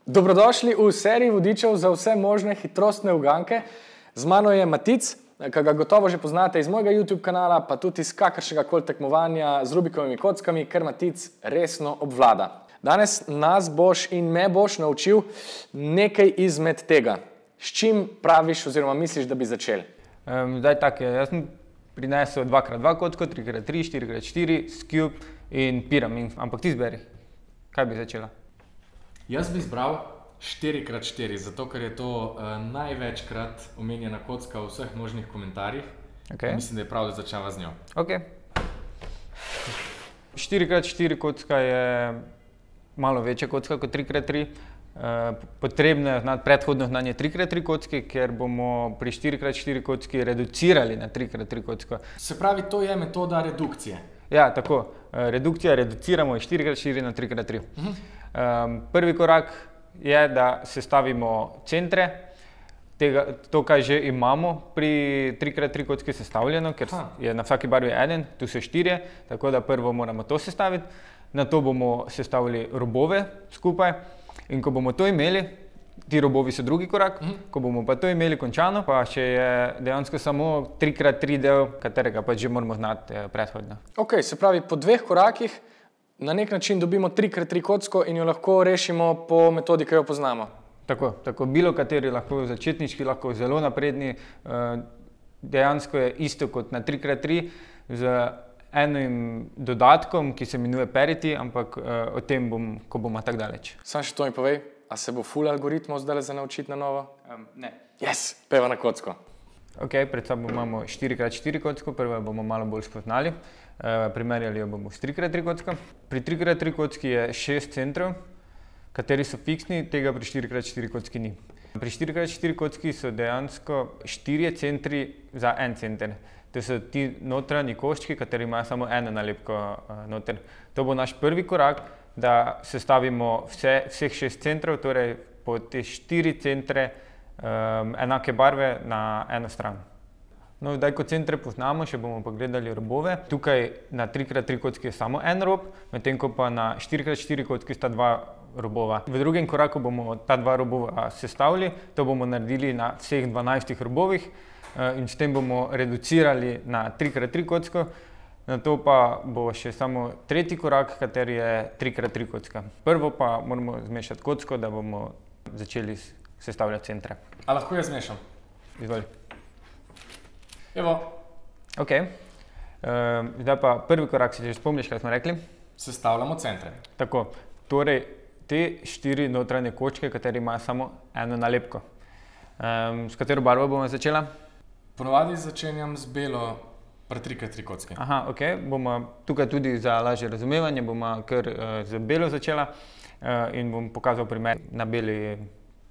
Dobrodošli v seriji vodičev za vse možne hitrostne uganke. Z mano je Matic, ki ga gotovo že poznate iz mojega YouTube kanala, pa tudi iz kakršnega koli tekmovanja z Rubikovimi kockami, ker Matic resno obvlada. Danes nas boš in me boš naučil nekaj izmed tega. S čim praviš oziroma misliš, da bi začeli? Zdaj tako je, jaz sem prinesel 2x2 kocko, 3x3, 4x4, Cube in Pyramid, ampak ti izberi. Kaj bi začela? Jaz bi izbral 4x4, zato ker je to največkrat omenjena kocka v vseh možnih komentarjih. Mislim, da je prav, da začava z njo. 4x4 kocka je malo večja kocka kot 3x3. Potrebno je predhodno znanje 3x3 kocki, ker bomo pri 4x4 kocki reducirali na 3x3 kocko. Se pravi, to je metoda redukcije. Ja, tako. Reduciramo iz 4x4 na 3x3. Prvi korak je, da sestavimo centre. To, kaj že imamo pri 3x3 kocki sestavljeno, ker je na vsaki barvi eden, tu so 4, tako da prvo moramo to sestaviti. Nato bomo sestavili robove skupaj in ko bomo to imeli, ti robovi so drugi korak, ko bomo pa to imeli končano, pa še je dejansko samo 3x3 del, katerega pa že moramo znati predhodno. Se pravi, po dveh korakih na nek način dobimo 3x3 kocko in jo lahko rešimo po metodi, ki jo poznamo. Tako, bilo kateri lahko začetnički, lahko zelo napredni, dejansko je isto kot na 3x3 z enim dodatkom, ki se imenuje Parity, ampak o tem bom, ko bomo tako daleč. Samo še to mi povej, a se bo ful algoritmov zdaj za naučiti na novo? Ne. Yes, peva na kocko. Pred sabo imamo 4x4 kocko, prvo bomo malo bolj spoznali. Primerjali jo bomo s 3x3 kocko. Pri 3x3 kocki je 6 centrov, kateri so fiksni, tega pri 4x4 kocki ni. Pri 4x4 kocki so dejansko 4 centri za en center. To so ti notranji koščki, kateri imajo samo eno nalepko noter. To bo naš prvi korak, da sestavimo vseh 6 centrov, torej po te 4 centre enake barve na eno stran. No, zdaj, ko centre poznamo, še bomo pogledali robove. Tukaj na 3x3 kocki je samo en rob, medtem ko pa na 4x4 kocki sta dva robova. V drugem koraku bomo ta dva robova sestavili, to bomo naredili na vseh 12 robovih in s tem bomo reducirali na 3x3 kocko. Nato pa bo še samo tretji korak, kateri je 3x3 kocka. Prvo pa moramo zmešati kocko, da bomo začeli sestavljati centre. A lahko jaz zmešam? Izvoli. Evo. Zdaj pa prvi korak, si že spomniš, kaj smo rekli? Sestavljamo centre. Tako, torej te 4 notranje kočke, kateri imajo samo eno nalepko. S katero barvo bomo začela? Ponovadi začenjam z belo pri 3x3 kocki. Bomo tukaj tudi za lažje razumevanje, bomo kar z belo začela in bom pokazal primer na beli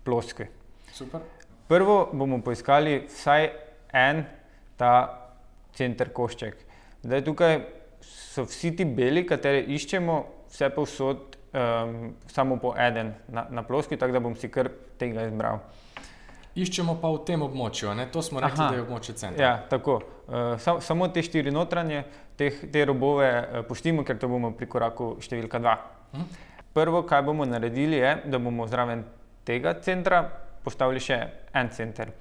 ploski. Super. Prvo bomo poiskali vsaj en ta center košček. Zdaj tukaj so vsi ti beli, kateri iščemo, vse povsod samo po eden na ploski, tako da bom si kar tega izbral. Iščemo pa v tem območju, ne? To smo rekli, da je območje centra. Ja, tako. Samo te 4 notranje, te robove pustimo, ker to bomo pri koraku številka 2. Prvo, kaj bomo naredili, je, da bomo zraven tega centra postavili še en center.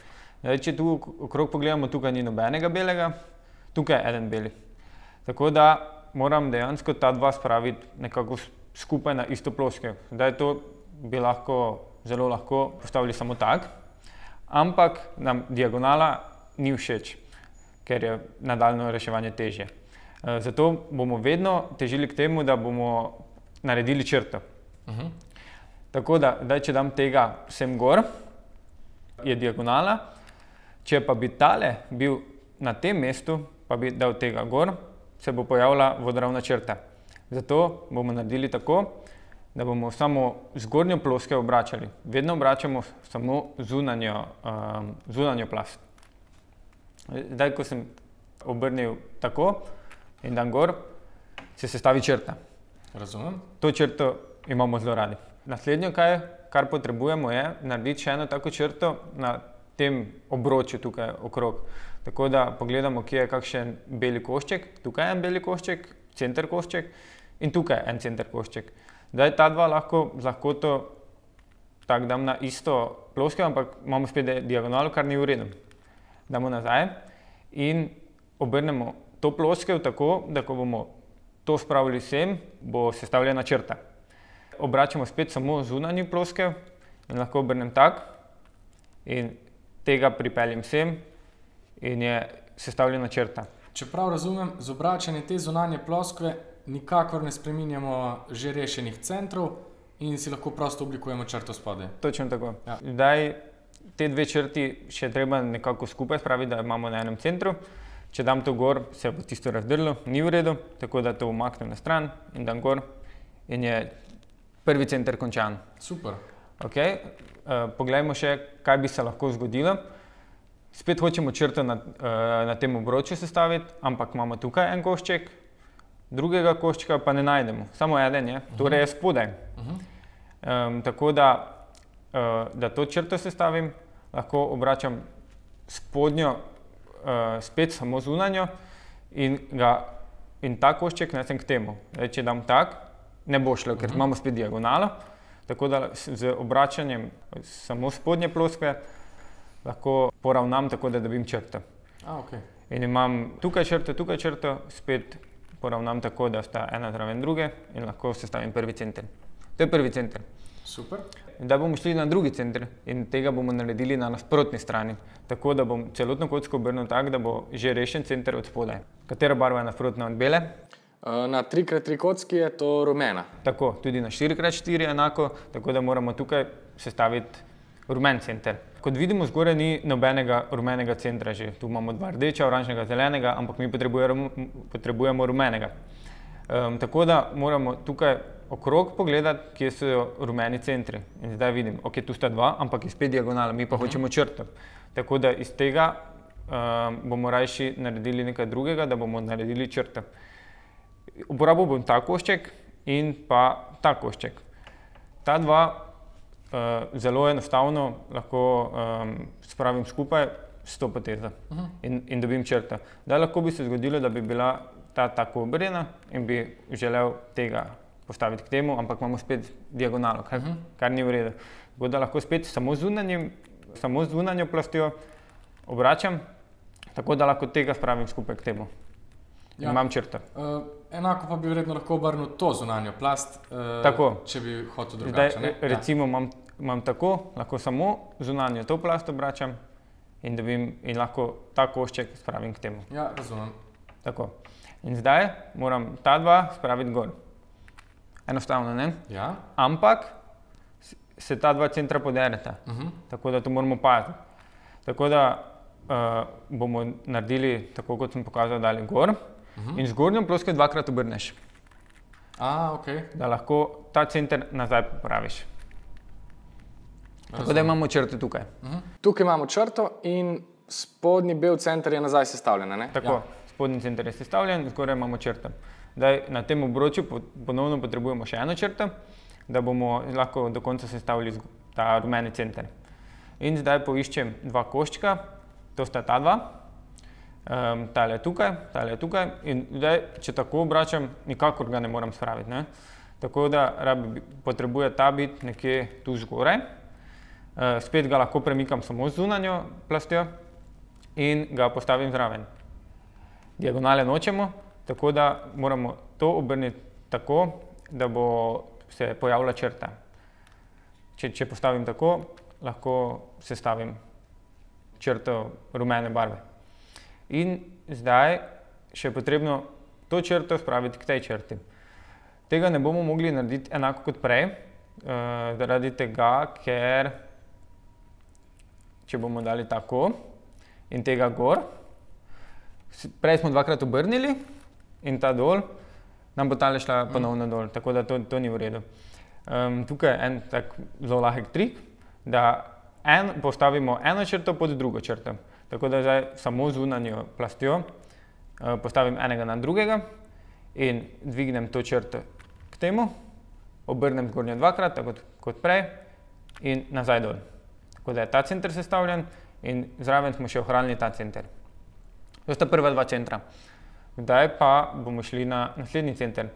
Zdaj, če tu okrog pogledamo, tukaj ni nobenega belega, tukaj je eden beli. Tako da moram dejansko ta dva spraviti nekako skupaj na isto ploščo. Zdaj to bi lahko, zelo lahko postavili samo tak, ampak nam diagonala ni všeč, ker je nadaljnje reševanje težje. Zato bomo vedno težili k temu, da bomo naredili črto. Tako da, zdaj, če dam tega sem gor, je diagonala. Če pa bi tale bil na tem mestu, pa bi dal tega gor, se bo pojavila vodoravna črta. Zato bomo naredili tako, da bomo samo zgornjo ploskjo obračali. Vedno obračamo samo zunanjo plast. Zdaj, ko sem obrnil tako in dam gor, se sestavi črta. Razumem. To črto imamo zelo radi. Naslednjo, kar potrebujemo, je narediti še eno tako črto na tem obročju tukaj okrog. Tako da pogledamo, kje je kakšen beli košček. Tukaj je en beli košček, center košček in tukaj je en center košček. Zdaj ta dva lahko z lahkoto tako dam na isto ploskev, ampak imamo spet diagonalo, kar ni v redu. Damo nazaj in obrnemo to ploskev tako, da ko bomo to spravili sem, bo sestavljena črta. Obračamo spet samo zunanji ploskev in lahko obrnem tak in tega pripeljem sem in je sestavljena črta. Če prav razumem, z obračanjem te zunanje ploskve nikakor ne spreminjamo že rešenih centrov in si lahko prosto oblikujemo črto spodaj. Točno tako. Ja. Zdaj te dve črti še treba nekako skupaj spraviti, da imamo na enem centru. Če dam to gor, se bo tisto razdrlo, ni v redu, tako da to umaknem na stran in dam gor in je prvi center končan. Super. Okay. Poglejmo še, kaj bi se lahko zgodilo. Spet hočemo črto na tem obročju sestaviti, ampak imamo tukaj en košček, drugega koščka pa ne najdemo, samo eden je, torej je spodaj. Tako da to črto sestavim, lahko obračam spodnjo spet samo zunanjo in ta košček nesem k temu. Zdaj, če dam tak, ne bo šlo, ker imamo spet diagonalo, tako da z obračanjem samo spodnje ploskve lahko poravnam tako, da dobim črto. Okay. In imam tukaj črto, spet poravnam tako, da sta ena zraven druge in lahko sestavim prvi center. To je prvi center. Super. Da bomo šli na drugi center in tega bomo naredili na nasprotni strani, tako da bom celotno kocko obrnil tako, da bo že rešen center od spodaj. Katera barva je nasprotna od bele? Na 3x3 kocki je to rumena. Tako, tudi na 4x4 enako, tako da moramo tukaj sestaviti rumen center. Kot vidimo, zgoraj ni nobenega rumenega centra že. Tu imamo dva rdeča, oranžnega, zelenega, ampak mi potrebujemo rumenega. Tako da moramo tukaj okrog pogledati, kje so rumeni centri. In zdaj vidim, ok, tu sta dva, ampak je spet diagonala, mi pa hočemo črto. Tako da iz tega bomo rajši naredili nekaj drugega, da bomo naredili črto. Uporabil bom ta košček in pa ta košček. Ta dva zelo enostavno lahko spravim skupaj s to potezo in dobim črto. Da lahko bi se zgodilo, da bi bila ta tako obrnjena in bi želel tega postaviti k temu, ampak imamo spet diagonalo, kar ni v redu. Tako da lahko spet samo zunanjo plastjo obračam, tako da lahko tega spravim skupaj k temu. In imam črto. Enako pa bi verjetno lahko obrnil to zunanjo plast, če bi hotel drugače. Zdaj, recimo imam tako, lahko samo zunanjo to plast obračam in lahko ta košček spravim k temu. Ja, razumem. Tako. In zdaj moram ta dva spraviti gor. Enostavno, ne? Ja. Ampak se ta dva centra podereta, tako da to moramo paziti. Tako da bomo naredili, tako kot sem pokazal, dali gor in zgornjo ploskev dvakrat obrneš. Okay. Da lahko ta center nazaj popraviš. Tako da imamo črto tukaj. Tukaj imamo črto in spodnji bel center je nazaj sestavljen, ne? Tako, spodnji center je sestavljen, zgoraj imamo črto. Zdaj, na tem obročju ponovno potrebujemo še eno črto, da bomo lahko do konca sestavili ta rumeni center. In zdaj poiščem dva koščka, to sta ta dva, tale je tukaj in zdaj, če tako obračam, nikakor ga ne moram spraviti, ne? Tako da potrebuje ta biti nekje tu zgoraj. Spet ga lahko premikam samo z zunanjo plastjo in ga postavim zraven. Diagonale nočemo, tako da moramo to obrniti tako, da bo se pojavila črta. Če postavim tako, lahko sestavim črto rumene barve. In zdaj še je potrebno to črto spraviti k tej črti. Tega ne bomo mogli narediti enako kot prej, zaradi tega, ker če bomo dali tako in tega gor, prej smo dvakrat obrnili in ta dol, nam bo tale šla ponovno dol, tako da to ni v redu. Tukaj je en tak zelo lahek trik, da postavimo eno črto pod drugo črto. Tako da zdaj samo zunanjo plastjo postavim enega na drugega in dvignem to črto k temu, obrnem zgornjo dvakrat, tako kot prej in nazaj dol. Tako da je ta center sestavljen in zraven smo še ohranili ta center. To sta prva dva centra. Zdaj pa bomo šli na naslednji center.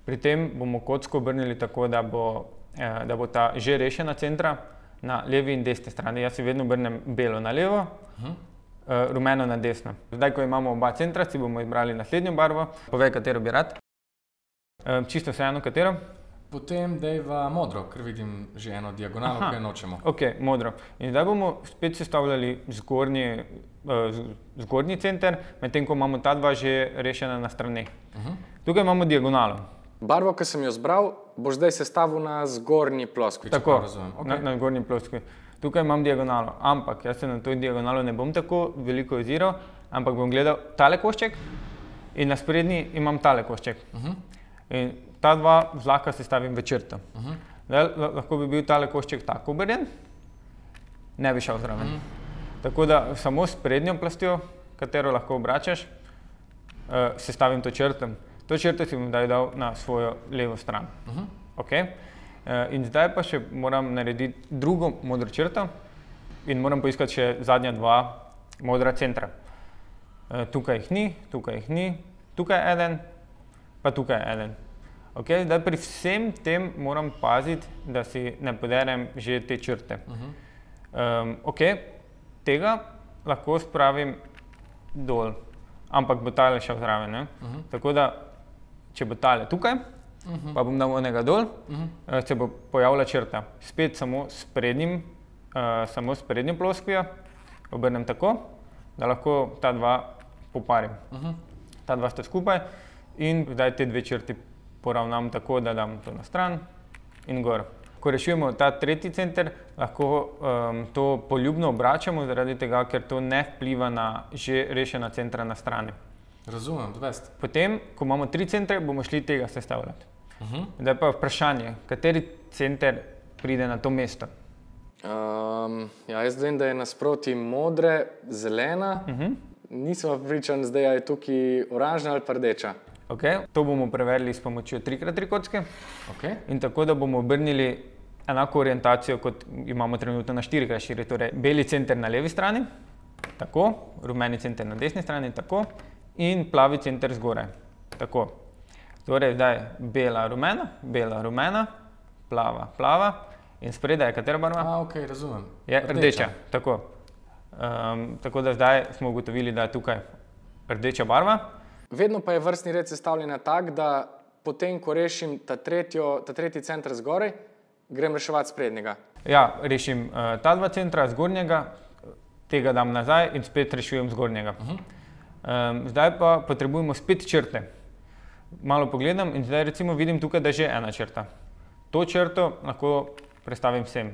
Pri tem bomo kocko obrnili tako, da bo ta že rešena centra na levi in desni strani. Jaz si vedno obrnem belo na levo, rumeno na desno. Zdaj, ko imamo oba centra, si bomo izbrali naslednjo barvo. Povej, katero bi rad. Čisto vseeno, katero? Potem dejva modro, ker vidim že eno diagonalo, ki jo nočemo. Ok, modro. In zdaj bomo spet sestavljali zgornji center, medtem ko imamo ta dva že rešena na straneh. Tukaj imamo diagonalo. Barvo, ki sem jo zbral, boš zdaj sestavil na zgornji ploskvi. Tako, na zgornji ploskvi. Tukaj imam diagonalo, ampak jaz se na to diagonalo ne bom tako veliko oziral, ampak bom gledal tale košček in na sprednji imam tale košček. In ta dva zlahka sestavim v črto. Lahko bi bil tale košček tako obrnjen, ne bi šel zraven. Tako da samo s prednjo plastjo, katero lahko obračaš, sestavim to črto. To črto si bom dal na svojo levo stran. In zdaj pa še moram narediti drugo modro črto in moram poiskati še zadnja dva modra centra. Tukaj jih ni, tukaj je eden, pa tukaj je eden. Zdaj pri vsem tem moram paziti, da si ne poderem že te črte. Tega lahko spravim dol, ampak bo tale šel zraven. Tako da, če bo tale tukaj, pa bom dal onega dol, se bo pojavila črta. Spet samo s prednjo ploskvijo obrnem tako, da lahko ta dva poparim. Ta dva sta skupaj in zdaj te dve črti poravnam tako, da dam to na stran in gor. Ko rešujemo ta tretji center, lahko to poljubno obračamo, zaradi tega, ker to ne vpliva na že rešena centra na strani. Razumem, dvest. Potem, ko imamo 3 centre, bomo šli tega sestavljati. Zdaj pa vprašanje, kateri center pride na to mesto? Jaz vem, da je nasproti modre, zelena. Nisem pričan zdaj, a je tukaj oranžna ali pa rdeča. To bomo preverili s pomočjo 3x3 kocke. In tako, da bomo obrnili enako orientacijo, kot imamo trenutno na 4x4. Torej, beli center na levi strani, tako, rumeni center na desni strani, tako, in plavi center zgoraj, tako. Torej, zdaj bela, rumena, plava in spredaj je katera barva? Razumem. Je rdeča, tako. Tako da zdaj smo ugotovili, da je tukaj rdeča barva. Vedno pa je vrstni red sestavljen tak, da potem, ko rešim ta tretji center zgoraj, grem reševati sprednjega. Ja, rešim ta dva centra zgornjega, tega dam nazaj in spet rešujem zgornjega. Zdaj pa potrebujemo spet črte. Malo pogledam in zdaj recimo vidim tukaj, da je že ena črta. To črto lahko prestavim sem.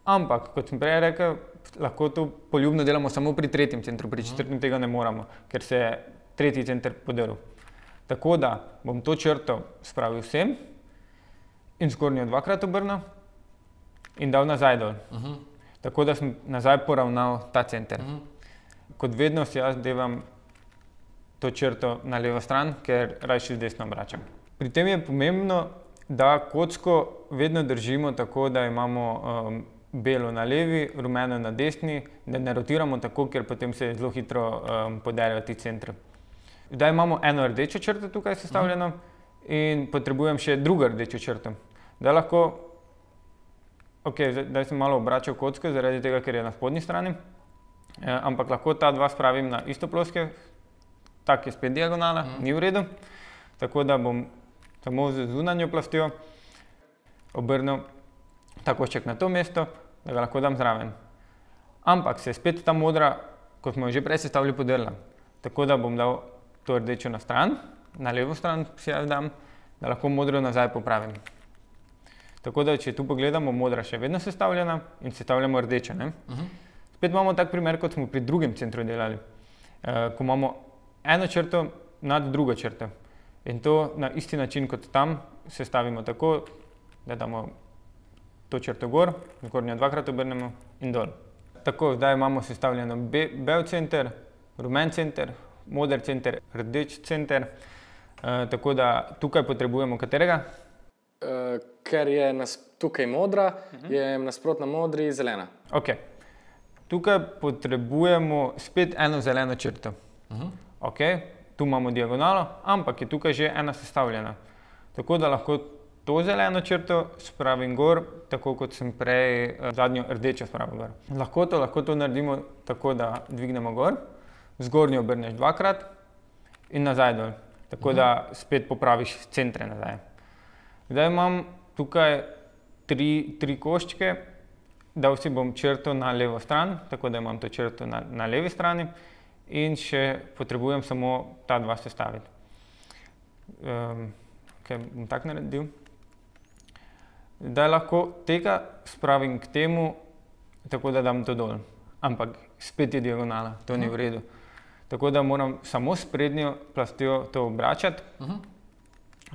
Ampak, kot sem prej rekel, lahko to poljubno delamo samo pri tretjem centru, pri četrtem tega ne moramo, ker se je tretji center podrl. Tako da bom to črto spravil sem in zgornjo dvakrat obrnil in dal nazaj dol. Tako da sem nazaj poravnal ta center. Kot vedno si jaz devam to črto na levo stran, ker rajši z desno obračam. Pri tem je pomembno, da kocko vedno držimo tako, da imamo belo na levi, rumeno na desni, da ne rotiramo tako, ker potem se zelo hitro poderejo ti centri. Zdaj imamo eno rdečo črto tukaj sestavljeno in potrebujem še drugo rdečo črto. Zdaj lahko, zdaj sem malo obračal kocko, zaradi tega, ker je na spodnji strani, ampak lahko ta dva spravim na isto ploskve, tak je spet diagonala, ni v redu, tako da bom samo z zunanjo plastjo obrnil ta košček na to mesto, da ga lahko dam zraven. Ampak se je spet ta modra, kot smo jo že prej sestavili, podrla. Tako da bom dal to rdečo na stran, na levo stran si jaz dam, da lahko modro nazaj popravim. Tako da, če tu pogledamo, modra še vedno sestavljena in sestavljamo rdečo. Spet imamo tak primer, kot smo pri drugem centru delali, ko imamo eno črto nad drugo črto. In to na isti način kot tam sestavimo tako, da damo to črto gor, zgornjo dvakrat obrnemo in dol. Tako, zdaj imamo sestavljeno bel center, rumen center, moder center, rdeč center, tako da tukaj potrebujemo katerega? Ker je tukaj modra, je nasprotna modri zelena. Tukaj potrebujemo spet eno zeleno črto. Tu imamo diagonalo, ampak je tukaj že ena sestavljena. Tako da lahko to zeleno črto spravim gor, tako kot sem prej zadnjo rdečo spravil gor. Lahko to naredimo tako, da dvignemo gor, zgornjo obrneš dvakrat in nazaj dol, tako da spet popraviš centre nazaj. Zdaj imam tukaj tri koščke, dal si bom črto na levo stran, tako da imam to črto na levi strani in še potrebujem samo ta dva sestaviti. Bom tako naredil. Zdaj lahko tega spravim k temu, tako da dam to dol, ampak spet je diagonala, to ni v redu. Tako da moram samo s prednjo plastjo to obračati,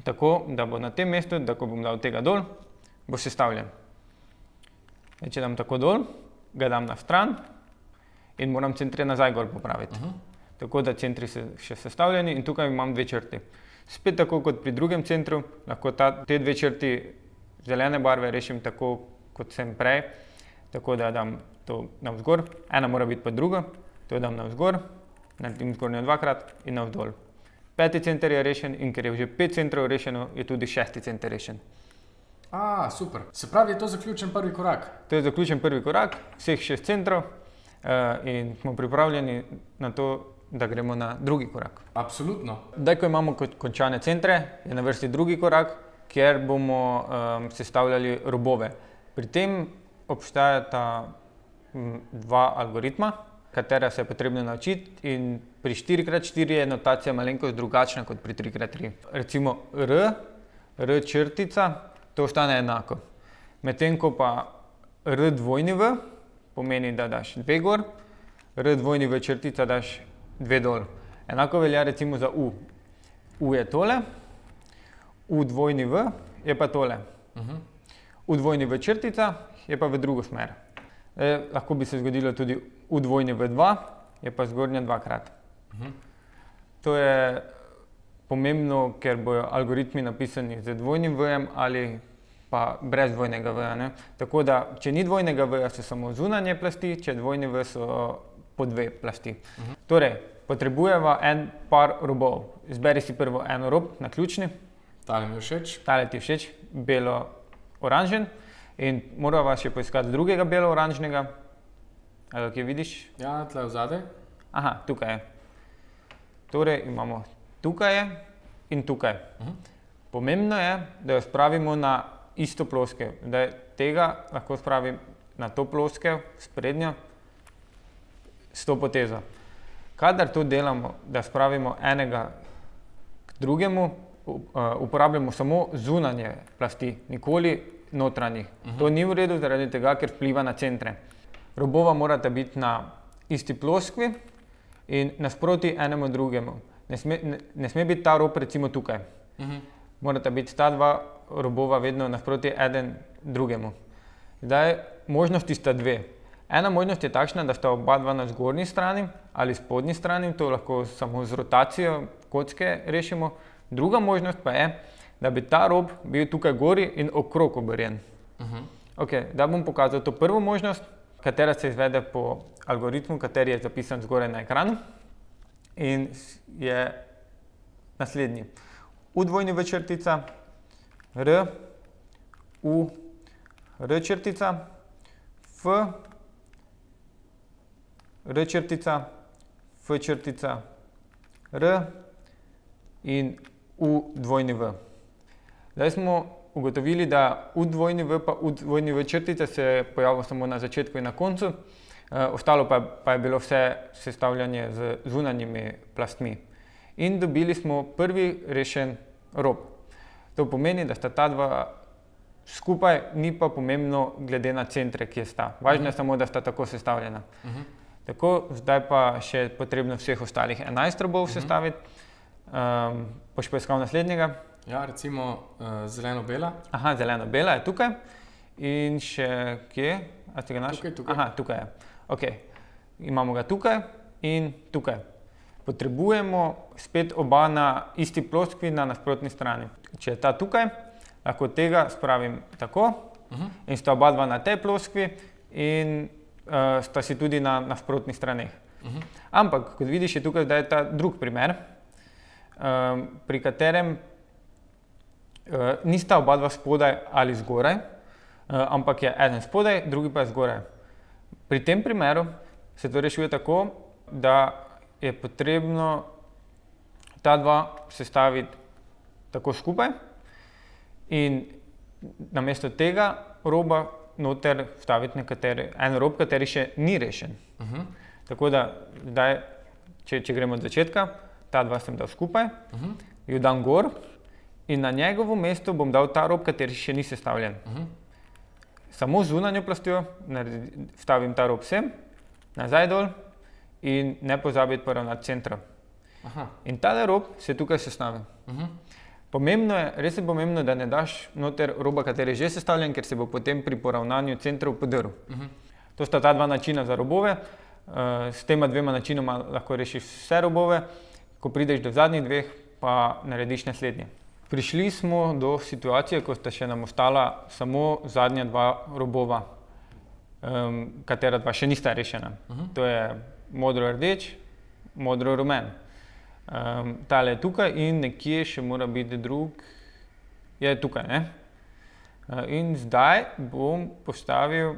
tako da bo na tem mestu, da ko bom dal tega dol, bo sestavljen. Če dam tako dol, ga dam na stran in moram centre nazaj gor popraviti. Tako da centri so še sestavljeni in tukaj imam dve črti. Spet tako kot pri drugem centru, lahko te dve črti zelene barve rešim tako, kot sem prej, tako da dam to navzgor, ena mora biti pa druga, to dam navzgor, naredim zgornjo dvakrat in navzdol. 5. center je rešen in ker je že 5 centrov rešeno, je tudi 6. center rešen. Super. Se pravi, je to zaključen prvi korak? To je zaključen prvi korak, vseh 6 centrov in smo pripravljeni na to, da gremo na drugi korak. Absolutno. Zdaj, ko imamo končane centre, je na vrsti drugi korak, kjer bomo sestavljali robove. Pri tem obstajata dva algoritma, katera se je potrebno naučiti in pri 4x4 je notacija malenkost drugačna kot pri 3x3. Recimo R črtica, to ostane enako. Medtem ko pa R dvojni V pomeni, da daš 2 gor, R dvojni V črtica daš 2 dol. Enako velja recimo za U. U je tole, U dvojni V je pa tole. U dvojni V črtica je pa v drugo smer. Lahko bi se zgodilo tudi U dvojni V2 je pa zgornja dvakrat. To je pomembno, ker bojo algoritmi napisani z dvojnim V-jem ali pa brez dvojnega V-ja. Tako da, če ni dvojnega V-ja, so samo zunanje plasti, če dvojni V so po 2 plasti. Torej, potrebujeva en par robov. Izberi si prvo eno rob na ključni. Tale mi je všeč. Tale ti je všeč, belo-oranžen. In morava še poiskati drugega belo-oranžnega. Ali kje vidiš? Ja, tle vzadej. Aha, tukaj je. Torej imamo tukaj je in tukaj. Pomembno je, da jo spravimo na isto ploskev. Da tega lahko spravim na to ploskev, sprednjo, s to potezo. Kadar to delamo, da spravimo enega k drugemu, uporabljamo samo zunanje plasti, nikoli notranjih. To ni v redu zaradi tega, ker vpliva na centre. Robova morata biti na isti ploskvi in nasproti enemu drugemu. Ne sme biti ta rob recimo tukaj. Morata biti ta dva robova vedno nasproti eden drugemu. Zdaj, možnosti sta dve. Ena možnost je takšna, da sta oba dva na zgornji strani ali spodnji strani, to lahko samo z rotacijo kocke rešimo. Druga možnost pa je, da bi ta rob bil tukaj gori in okrog obrjen. Da bom pokazal to prvo možnost, katera se izvede po algoritmu, kateri je zapisan zgoraj na ekranu in je naslednji. U dvojni V črtica, R, U, R črtica, F, R črtica, F črtica, R in U dvojni V. Zdaj smo ugotovili, da U dvojni V pa U dvojni V črtica se pojavlja samo na začetku in na koncu, ostalo pa je bilo vse sestavljanje z zunanjimi plastmi. In dobili smo prvi rešen rob. To pomeni, da sta ta dva skupaj, ni pa pomembno glede na centre, kje sta. Važno je samo, da sta tako sestavljena. Tako, zdaj pa še potrebno vseh ostalih 11 robov sestaviti. Boš poiskal naslednjega? Ja, recimo zeleno-bela. Aha, zeleno-bela je tukaj. In še kje? A ste ga našli? Tukaj. Aha, tukaj je. Ok, imamo ga tukaj in tukaj. Potrebujemo spet oba na isti ploskvi na nasprotni strani. Če je ta tukaj, lahko tega spravim tako in sta oba dva na tej ploskvi in sta si tudi na nasprotnih straneh. Ampak, kot vidiš, je tukaj zdaj ta drug primer, pri katerem Nista oba dva spodaj ali zgoraj, ampak je eden spodaj, drugi pa je zgoraj. Pri tem primeru se to rešuje tako, da je potrebno ta dva sestaviti tako skupaj in namesto tega roba noter vstaviti en rob, kateri še ni rešen. Tako da zdaj, če gremo od začetka, ta dva sem dal skupaj, jo dam gor in na njegovo mesto bom dal ta rob, kateri še ni sestavljen. Samo z zunanjo plastjo vstavim ta rob sem, nazaj dol in ne pozabiti poravnati centra. In tale rob se tukaj sestavi. Pomembno je, res je pomembno, da ne daš noter roba, kateri je že sestavljen, ker se bo potem pri poravnanju centrov podrl. To sta ta dva načina za robove. S tema dvema načinoma lahko rešiš vse robove, ko prideš do zadnjih dveh, pa narediš naslednje. Prišli smo do situacije, ko sta še nam ostala samo zadnja dva robova, katera dva še nista rešena. To je modro-rdeč, modro-rumen. Tale je tukaj in nekje še mora biti drug, je tukaj, ne? In zdaj bom postavil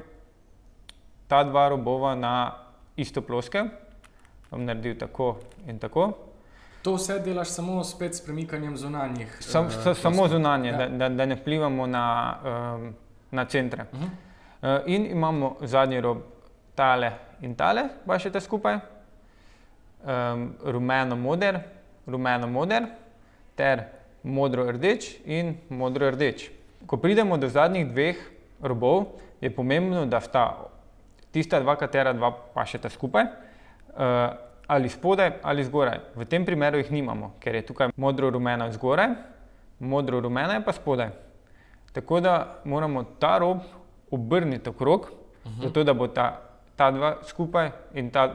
ta dva robova na isto ploske, bom naredil tako in tako. To vse delaš samo spet s premikanjem zunanjih? Samo zunanje, da ne vplivamo na centre. In imamo zadnji rob tale in tale, pa še te skupaj. Rumeno-moder, rumeno-moder ter modro-rdeč in modro-rdeč. Ko pridemo do zadnjih dveh robov, je pomembno, da sta tista dva, katera dva pašeta skupaj, ali spodaj ali zgoraj. V tem primeru jih nimamo, ker je tukaj modro-rumena zgoraj, modro-rumena je pa spodaj. Tako da moramo ta rob obrniti okrog, zato da bo ta dva skupaj in ta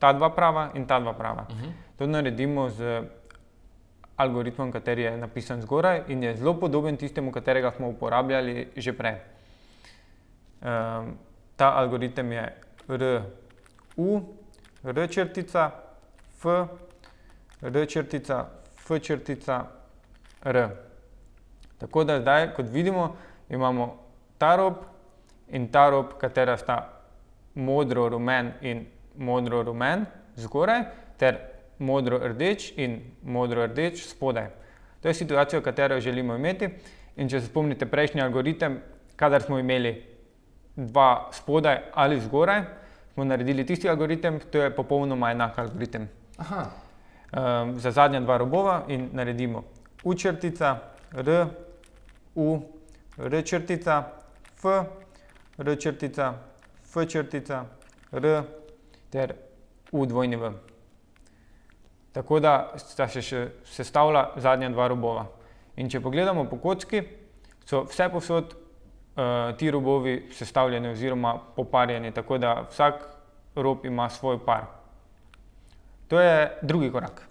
dva prava in ta dva prava. To naredimo z algoritmom, kateri je napisan zgoraj in je zelo podoben tistemu, katerega smo uporabljali že prej. Ta algoritem je RU, R črtica, F, R črtica, F črtica, R. Tako da zdaj, kot vidimo, imamo ta rob in ta rob, katera sta modro-rumen in modro-rumen zgoraj, ter modro-rdeč in modro-rdeč spodaj. To je situacija, katero želimo imeti. In če se spomnite prejšnji algoritem, kadar smo imeli dva spodaj ali zgoraj, smo naredili tisti algoritem, to je popolnoma enak algoritem. Za zadnja dva robova in naredimo U črtica, R, U, R črtica, F, R črtica, F črtica, R ter U dvojni V. Tako da sta se še sestavila zadnja dva robova. In če pogledamo po kocki, so vse povsod ti robovi sestavljeni oziroma poparjeni, tako da vsak rob ima svoj par. To je drugi korak.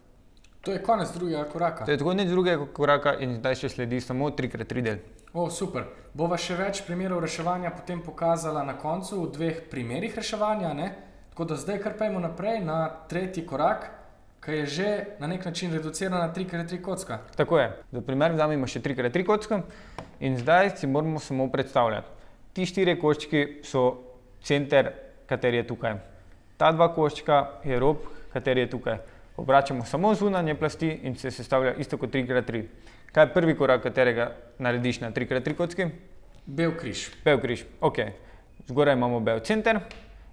To je konec drugega koraka? To je konec drugega koraka in zdaj še sledi samo 3x3 del. Super. Bova še več primerov reševanja potem pokazala na koncu v dveh primerih reševanja, ne? Tako da zdaj kar pejmo naprej na tretji korak, ki je že na nek način reducirana na 3x3 kocka. Tako je. Za primer vzamemo še 3x3 kocko in zdaj si moramo samo predstavljati. Ti 4 koščki so center, kateri je tukaj. Ta dva koščka je rob, kateri je tukaj. Obračamo samo zunanje plasti in se sestavlja isto kot 3x3. Kaj je prvi korak, katerega narediš na 3x3 kocki? Bel križ. Bel križ, ok. Zgoraj imamo bel center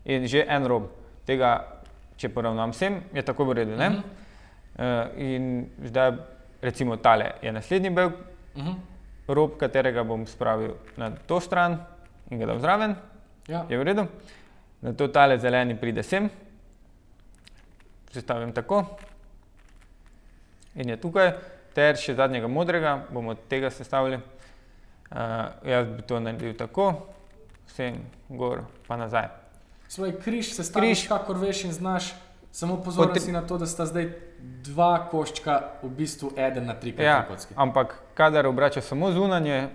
in že en rob. Tega, če poravnam sem, je tako v redu, ne? In zdaj, recimo tale je naslednji bel rob, katerega bom spravil na to stran in ga dal zraven. Je v redu. Nato tale zeleni pride sem. Sestavim tako. In je tukaj. Ter še zadnjega modrega bomo od tega sestavili. Jaz bi to naredil tako. Sem, gor, pa nazaj. Svoj križ sestaviš, kakor veš in znaš, samo pozoren si na to, da sta zdaj dva koščka v bistvu eden na 3x3 kocki. Ampak kadar obrača samo zunanje,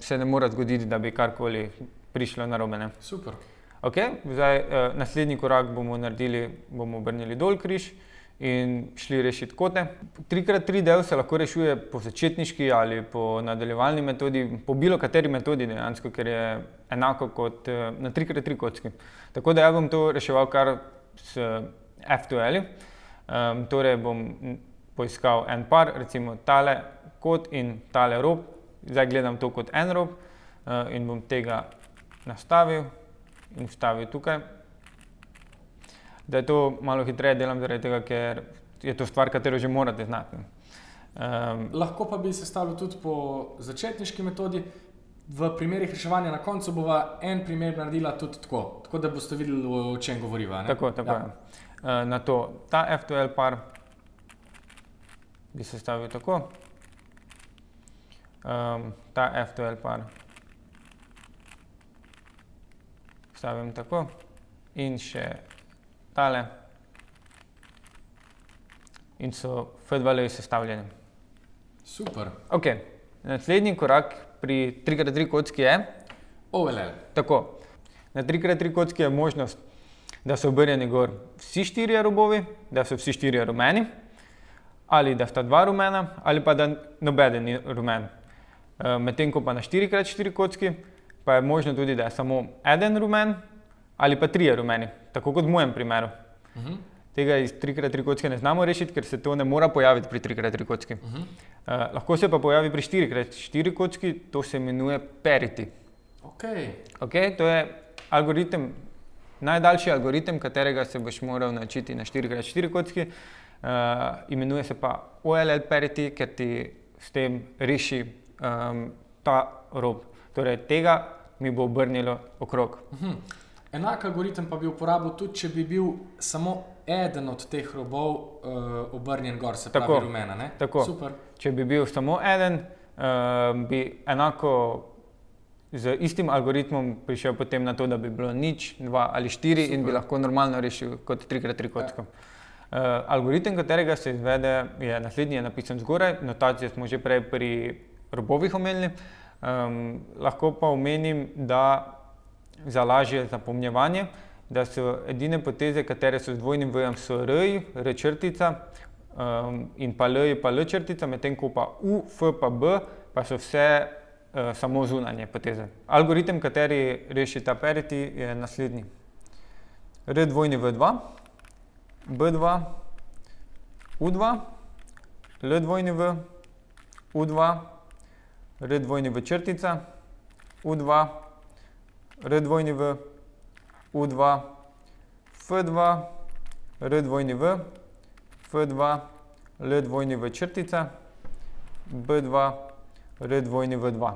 se ne mora zgoditi, da bi karkoli prišlo narobe, ne? Super. Ok, zdaj naslednji korak bomo naredili, bomo obrnili dol križ in šli rešiti kote. 3x3 del se lahko rešuje po začetniški ali po nadaljevalni metodi, po bilo kateri metodi dejansko, ker je enako kot na 3x3 kocki. Tako da jaz bom to reševal kar s F2L-i. Torej bom poiskal en par, recimo tale kot in tale rob. Zdaj gledam to kot en rob in bom tega nastavil in vstavil tukaj. Da je to malo hitreje delam zaradi tega, ker je to stvar, katero že morate znati. Lahko pa bi sestavljal tudi po začetniški metodi. V primerih reševanja na koncu bova en primer naredila tudi tako da boste videli, o čem govoriva. Tako. Ja. Na to ta F2L par bi sestavil tako. Ta F2L par stavim tako in še tale in so F2L-ji sestavljeni. Super. Ok, naslednji korak pri 3x3 kocki je OLL. Tako, na 3x3 kocki je možnost, da so obrnjeni gor vsi štirje robovi, da so vsi štirje rumeni, ali da sta dva rumena, ali pa da nobeden ni rumen. Medtem ko pa na 4x4 kocki pa je možno tudi, da je samo eden rumen ali pa trije rumeni, tako kot v mojem primeru. Tega iz 3x3 kocke ne znamo rešiti, ker se to ne mora pojaviti pri 3x3 kocki. Lahko se pa pojavi pri 4x4 kocki, to se imenuje parity. Ok, to je algoritem, najdaljši algoritem, katerega se boš moral naučiti na 4x4 kocki. Imenuje se pa OLL parity, ker ti s tem reši ta rob. Torej tega mi bo obrnilo okrog. Enak algoritem pa bi uporabil tudi, če bi bil samo eden od teh robov obrnjen gor, se pravi rumena, ne? Tako. Super. Če bi bil samo eden, bi enako z istim algoritmom prišel potem na to, da bi bilo 0, 2 ali 4 in bi lahko normalno rešil kot 3x3 kocko. Algoritem, katerega se izvede, je naslednji, je napisan zgoraj, notacije smo že prej pri robovih omenili. Lahko pa omenim, da za lažje zapomnjevanje, da so edine poteze, katere so z dvojnim V-jem, so R-ji, R črtica in pa L-ji pa L črtica, medtem ko pa U, F pa B pa so vse samo zunanje poteze. Algoritem, kateri reši ta parity, je naslednji. R dvojni V2, B2, U2, L dvojni V, U2, R dvojni V črtica, U2, R dvojni V, U2, F2, R dvojni V, F2, L dvojni V črtica, B2, R dvojni V2.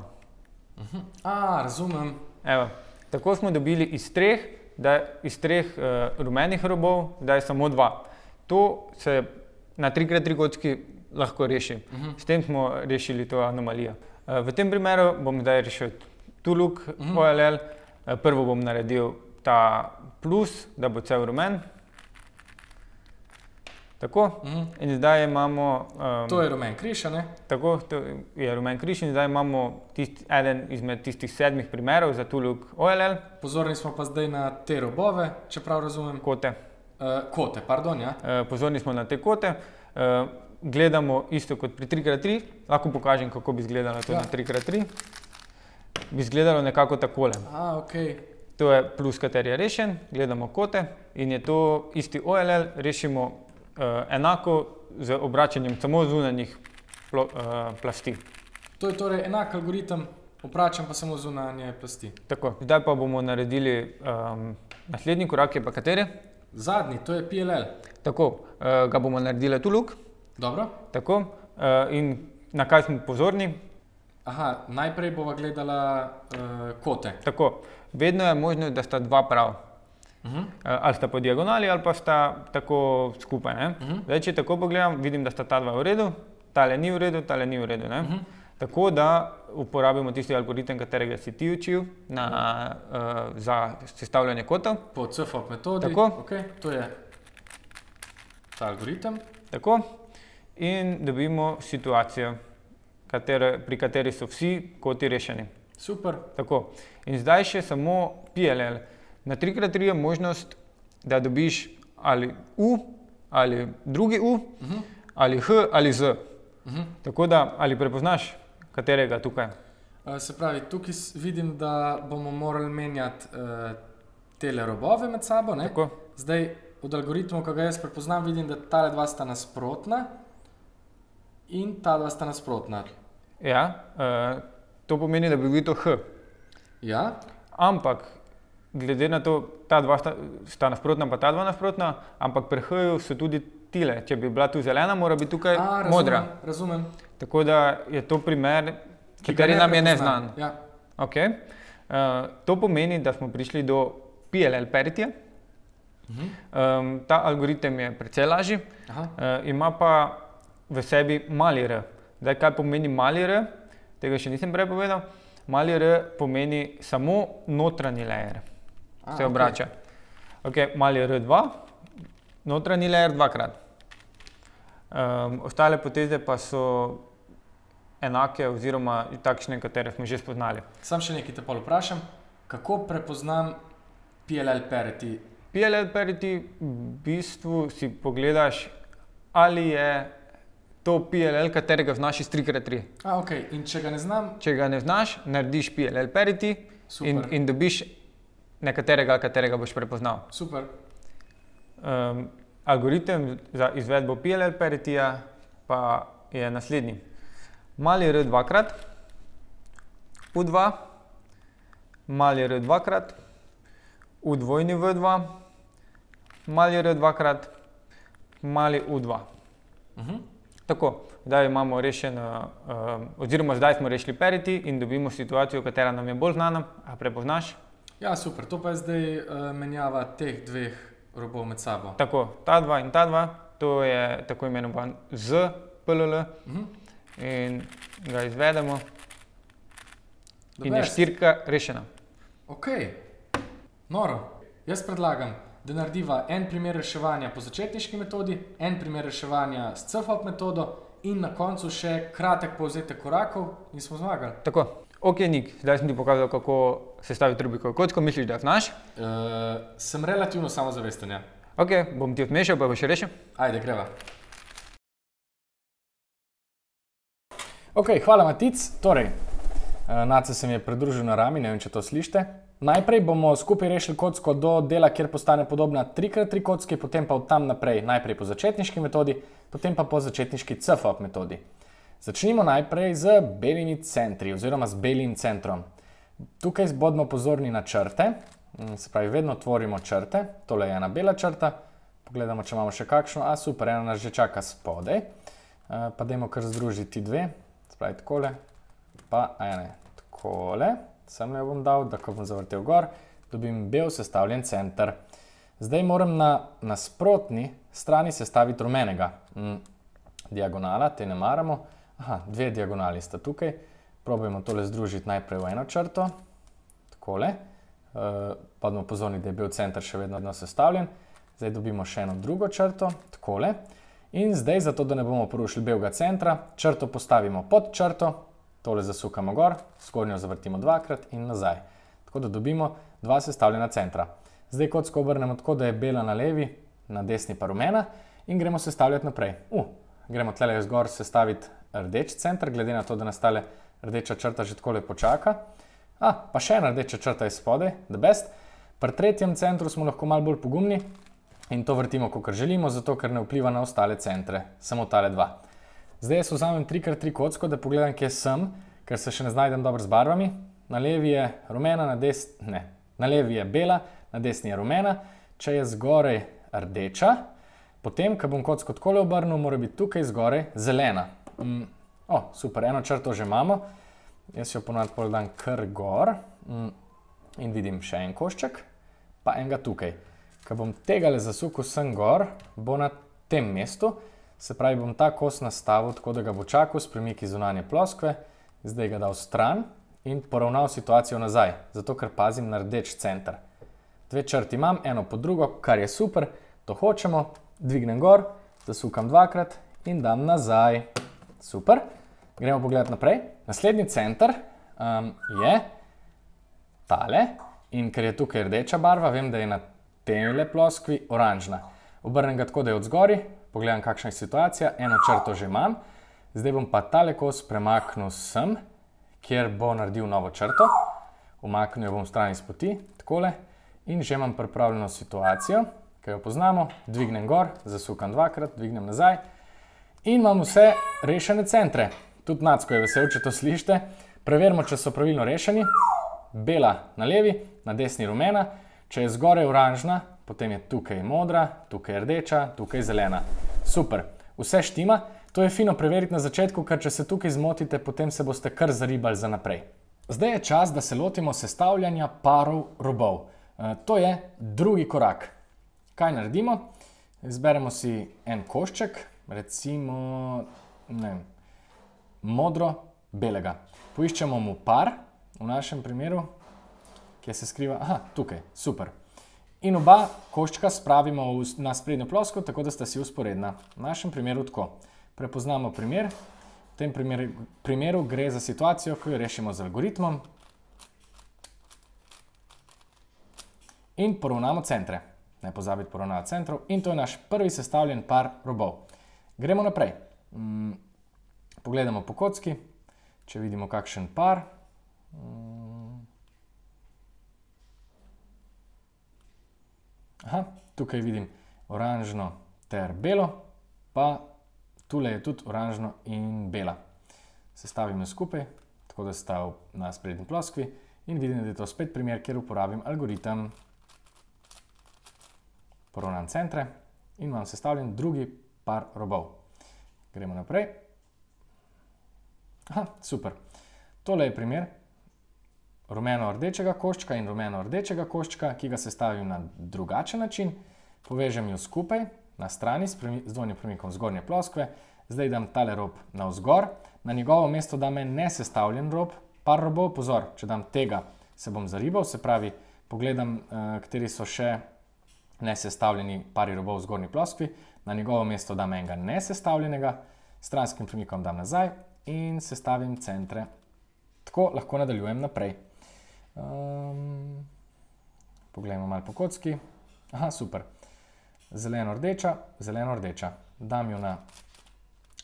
Razumem. Evo, tako smo dobili iz treh rumenih robov, da je samo dva. To se na 3x3 kocki lahko reši. S tem smo rešili to anomalijo. V tem primeru bom zdaj rešil tuluk OLL. Prvo bom naredil ta plus, da bo cel rumen. Tako. In zdaj imamo... To je rumen križ, ne? Tako, to je rumen križ in zdaj imamo eden izmed tistih 7 primerov za tuluk OLL. Pozorni smo pa zdaj na te robove, če prav razumem. Kote. Kote, pardon, ja. Pozorni smo na te kote. Gledamo isto kot pri 3x3. Lahko pokažem, kako bi izgledalo to na 3x3. Bi izgledalo nekako takole. Ok. To je plus, kateri je rešen. Gledamo kote in je to isti OLL. Rešimo enako z obračanjem samo zunanjih plasti. To je torej enak algoritem, obračam pa samo zunanje plasti. Tako. Zdaj pa bomo naredili naslednji korak, je pa kateri? Zadnji, to je PLL. Tako. Ga bomo naredili tuluk. Dobro. Tako. In na kaj smo pozorni? Najprej bova gledala kote. Tako. Vedno je možno, da sta dva prav. Ali sta po diagonali ali pa sta tako skupaj. Zdaj, če tako pogledam, vidim, da sta ta dva v redu, tale ni v redu, tale ni v redu. Tako da uporabimo tisti algoritem, katerega si ti učil za sestavljanje kotov. Po CFOP metodi. Tako. To je ta algoritem. Tako. In dobimo situacijo, pri kateri so vsi koti rešeni. Super. Tako. In zdaj še samo PLL. Na 3x3 je možnost, da dobiš ali U ali drugi U, ali H ali Z. Tako da, ali prepoznaš katerega tukaj? Se pravi, tukaj vidim, da bomo morali menjati tele robove med sabo. Ne? Tako. Zdaj, od algoritmov, ki ga jaz prepoznam, vidim, da tale dva sta nasprotna in ta dva sta nasprotna. Ja, to pomeni, da bi bil to H. Ja? Ampak, glede na to, ta dva sta nasprotna, pa ta dva nasprotna, ampak pri H-ju so tudi tile. Če bi bila tu zelena, mora biti tukaj modra. Razumem. Tako da je to primer, kateri nam je neznan. Ja. Okay. To pomeni, da smo prišli do PLL paritija. Ta algoritem je precej lažji, ima pa v sebi mali r. Zdaj, kaj pomeni mali r? Tega še nisem prej povedal. Mali r pomeni samo notranji layer. Se obrača. Okay, mali r2, notranji layer dvakrat. Ostale poteze pa so enake oziroma takšne, katere smo že spoznali. Sam še nekaj te pol vprašam. Kako prepoznam PLL parity? PLL parity v bistvu si pogledaš, ali je to PLL, katerega znaš iz 3x3. Ok. In če ga ne znam? Če ga ne znaš, narediš PLL parity in dobiš nekaterega, katerega boš prepoznal. Super. Algoritem za izvedbo PLL parityja pa je naslednji. Mali r dvakrat, U2, mali r dvakrat, U dvojni V2, mali r dvakrat, mali U2. Tako, zdaj imamo rešen, oziroma zdaj smo rešili parity in dobimo situacijo, katera nam je bolj znana. A prepoznaš? Ja, super. To pa je zdaj menjava teh dveh robov med sabo. Tako, ta dva in ta dva, to je tako imenovan Z PLL. In ga izvedemo in je štirka rešena. Ok, noro. Jaz predlagam, da narediva en primer reševanja po začetniški metodi, en primer reševanja s CFOP metodo in na koncu še kratek povzetek korakov in smo zmagali. Tako, ok, Nik, zdaj sem ti pokazal, kako sestaviti Rubikovo kocko. Misliš, da jo znaš? Sem relativno samozavesten, ja. Ok, bom ti odmešal, pa boš rešil. Ajde, greva. Ok, hvala Matic. Torej, Nace se mi je pridružil na rami, ne vem, če to slišite. Najprej bomo skupaj rešili kocko do dela, kjer postane podobna 3x3 kocki, potem pa od tam naprej najprej po začetniški metodi, potem pa po začetniški CFOP metodi. Začnimo najprej z belimi centri oziroma z belim centrom. Tukaj bodimo pozorni na črte, se pravi, vedno tvorimo črte. Tole je ena bela črta, pogledamo, če imamo še kakšno. Super, ena nas že čaka spodaj. Pa dajmo kar združiti dve. Spravi takole, pa takole, sem le bom dal, da ko bom zavrtel gor, dobim bel sestavljen center. Zdaj moram na nasprotni strani sestaviti rumenega. Diagonala, te ne maramo. Dve diagonali sta tukaj. Probajmo tole združiti najprej v eno črto, takole. Bodimo pozorni, da je bel center še vedno sestavljen. Zdaj dobimo še eno drugo črto, takole. In zdaj, zato da ne bomo porušili belega centra, črto postavimo pod črto, tole zasukamo gor, zgornjo zavrtimo dvakrat in nazaj. Tako da dobimo dva sestavljena centra. Zdaj kocko obrnemo tako, da je bela na levi, na desni pa rumena in gremo sestavljati naprej. Gremo tlele zgor sestaviti rdeč center, glede na to, da nas tale rdeča črta že takole počaka. Pa še ena rdeča črta je spodaj, the best. Pri tretjem centru smo lahko malo bolj pogumni. In to vrtimo, kakor želimo, zato ker ne vpliva na ostale centre, samo tale dva. Zdaj jaz vzamem 3x3 kocko, da pogledam, kje sem, ker se še ne znajdem dobro z barvami. Na levi je rumena, na levi je bela, na desni je rumena. Če je zgoraj rdeča, potem, ko bom kocko takole obrnil, mora biti tukaj zgoraj zelena. Super, eno črto že imamo. Jaz jo ponovno pogledam kar gor in vidim še en košček, pa enega tukaj. Ko bom tegale zasukal sem gor, bo na tem mestu, se pravi, bom ta kos nastavil tako, da ga bo čakal s premiki zunanje ploskve, zdaj ga dal stran in poravnal situacijo nazaj, zato ker pazim na rdeč center. Dve črti imam, eno po drugo, kar je super, to hočemo, dvignem gor, zasukam dvakrat in dam nazaj. Super, gremo pogledati naprej. Naslednji center je tale in ker je tukaj rdeča barva, vem, da je na temle ploskvi oranžna. Obrnem ga tako, da je od zgori, pogledam, kakšna je situacija, eno črto že imam. Zdaj bom pa tale kos premaknil sem, kjer bo naredil novo črto. Umaknil jo bom stran iz poti, takole. In že imam pripravljeno situacijo, ki jo poznamo. Dvignem gor, zasukam dvakrat, dvignem nazaj. In imam vse rešene centre. Tudi Nacko je vesel, če to slišite. Preverimo, če so pravilno rešeni. Bela na levi, na desni rumena. Če je zgoraj oranžna, potem je tukaj modra, tukaj rdeča, tukaj zelena. Super, vse štima. To je fino preveriti na začetku, ker če se tukaj zmotite, potem se boste kar zaribali za naprej. Zdaj je čas, da se lotimo sestavljanja parov robov. To je drugi korak. Kaj naredimo? Izberemo si en košček, recimo modro-belega. Poiščemo mu par, v našem primeru, kje se skriva, tukaj, super. In oba koščka spravimo na sprednjo plosko, tako da sta si vzporedna. V našem primeru tako. Prepoznamo primer. V tem primeru gre za situacijo, ko jo rešimo z algoritmom. In poravnamo centre. Ne pozabiti poravnati centrov. In to je naš prvi sestavljen par robov. Gremo naprej. Pogledamo po kocki, če vidimo kakšen par. Tukaj vidim oranžno ter belo, pa tule je tudi oranžno in bela. Sestavim jo skupaj, tako da sta na sprednji ploskvi in vidim, da je to spet primer, kjer uporabim algoritem. Poravnam centre in imam sestavljen drugi par robov. Gremo naprej. Super. Tole je primer rumeno-rdečega koščka in rumeno-rdečega koščka, ki ga sestavim na drugačen način. Povežem jo skupaj na strani z dvojnim premikom zgornje ploskve. Zdaj dam tale rob navzgor. Na njegovo mesto dam en nesestavljen rob, par robov. Pozor, če dam tega, se bom zaribal. Se pravi, pogledam, kateri so še nesestavljeni pari robov v zgornji ploskvi. Na njegovo mesto dam enega nesestavljenega. Stranskim premikom dam nazaj in sestavim centre. Tako lahko nadaljujem naprej. Poglejmo malo po kocki. Super. Zeleno-rdeča, zeleno-rdeča. Dam jo na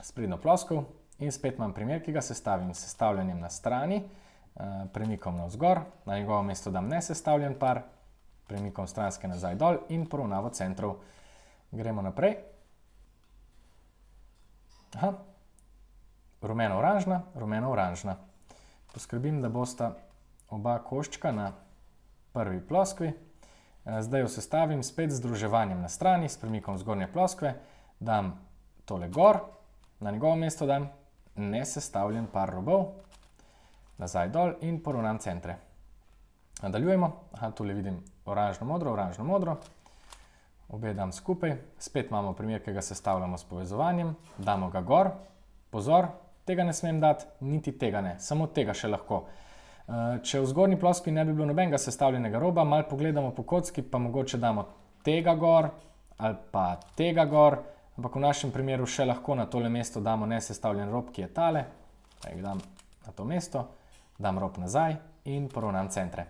sprednjo ploskov in spet imam primer, ki ga sestavim s sestavljanjem na strani, premikom navzgor. Na njegovo mesto dam nesestavljen par, premikom stranske nazaj dol in poravnavo centrov. Gremo naprej. Rumeno-oranžna, rumeno-oranžna. Poskrbim, da bosta oba koščka na prvi ploskvi. Zdaj jo sestavim spet z združevanjem na strani, s premikom zgornje ploskve. Dam tole gor, na njegovo mesto dam nesestavljen par robov, nazaj dol in poravnam centre. Nadaljujemo. Tule vidim oranžno-modro, oranžno-modro. Obe dam skupaj. Spet imamo primer, ki ga sestavljamo s povezovanjem. Damo ga gor. Pozor, tega ne smem dati, niti tega ne. Samo tega še lahko. Če v zgornji ploskvi ne bi bilo nobenega sestavljenega roba, malo pogledamo po kocki, pa mogoče damo tega gor ali pa tega gor, ampak v našem primeru še lahko na tole mesto damo nesestavljen rob, ki je tale. Dam na to mesto, dam rob nazaj in poravnam centre.